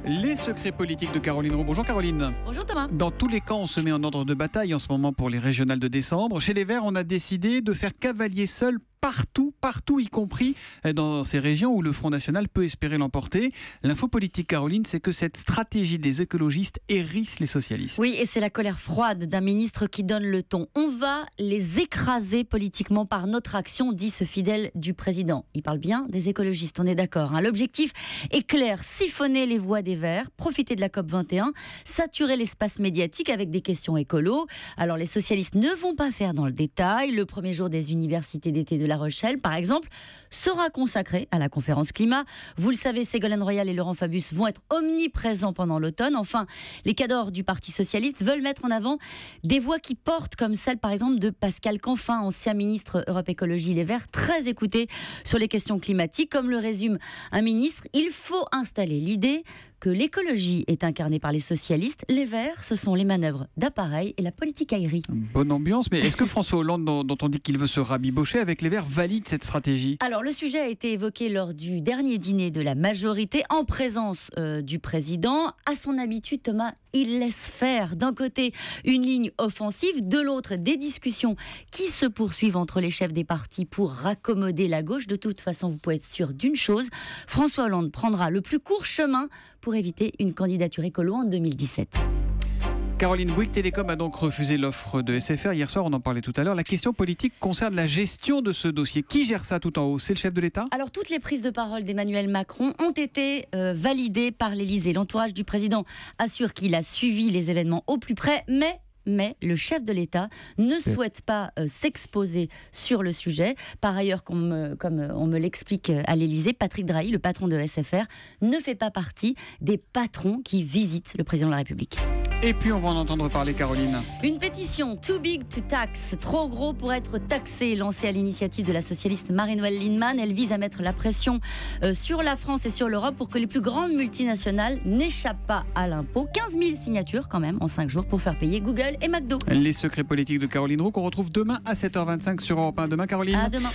Les secrets politiques de Caroline Roux. Bonjour Caroline. Bonjour Thomas. Dans tous les camps, on se met en ordre de bataille en ce moment pour les régionales de décembre. Chez les Verts, on a décidé de faire cavalier seul partout, y compris dans ces régions où le Front National peut espérer l'emporter. L'info politique, Caroline, c'est que cette stratégie des écologistes hérisse les socialistes. Oui, et c'est la colère froide d'un ministre qui donne le ton. On va les écraser politiquement par notre action, dit ce fidèle du président. Il parle bien des écologistes, on est d'accord. L'objectif est clair, siphonner les voix des Verts, profiter de la COP21, saturer l'espace médiatique avec des questions écolo. Alors les socialistes ne vont pas faire dans le détail. Le premier jour des universités d'été de La Rochelle, par exemple, sera consacré à la conférence climat. Vous le savez, Ségolène Royal et Laurent Fabius vont être omniprésents pendant l'automne. Enfin, les cadors du Parti socialiste veulent mettre en avant des voix qui portent, comme celle, par exemple, de Pascal Canfin, ancien ministre Europe Écologie Les Verts, très écouté sur les questions climatiques. Comme le résume un ministre, il faut installer l'idée que l'écologie est incarnée par les socialistes. Les Verts, ce sont les manœuvres d'appareil et la politique aérie. Bonne ambiance, mais est-ce que François Hollande, dont on dit qu'il veut se rabibocher avec les Verts, valide cette stratégie ? Alors, le sujet a été évoqué lors du dernier dîner de la majorité, en présence du président. À son habitude, Thomas, il laisse faire. D'un côté, une ligne offensive, de l'autre, des discussions qui se poursuivent entre les chefs des partis pour raccommoder la gauche. De toute façon, vous pouvez être sûr d'une chose, François Hollande prendra le plus court chemin pour éviter une candidature écolo en 2017. Caroline, Bouygues Télécom a donc refusé l'offre de SFR. Hier soir, on en parlait tout à l'heure. La question politique concerne la gestion de ce dossier. Qui gère ça tout en haut ? C'est le chef de l'État ? Alors, toutes les prises de parole d'Emmanuel Macron ont été validées par l'Élysée. L'entourage du président assure qu'il a suivi les événements au plus près, mais le chef de l'État ne souhaite pas s'exposer sur le sujet. Par ailleurs, comme on me l'explique à l'Élysée, Patrick Drahi, le patron de SFR, ne fait pas partie des patrons qui visitent le président de la République. Et puis on va en entendre parler, Caroline. Une pétition Too Big to Tax, trop gros pour être taxé, lancée à l'initiative de la socialiste Marie-Noëlle Lienemann. Elle vise à mettre la pression sur la France et sur l'Europe pour que les plus grandes multinationales n'échappent pas à l'impôt. 15 000 signatures quand même en 5 jours pour faire payer Google et McDo. Les secrets politiques de Caroline Roux qu'on retrouve demain à 7h25 sur Europe 1. Demain, Caroline. À demain.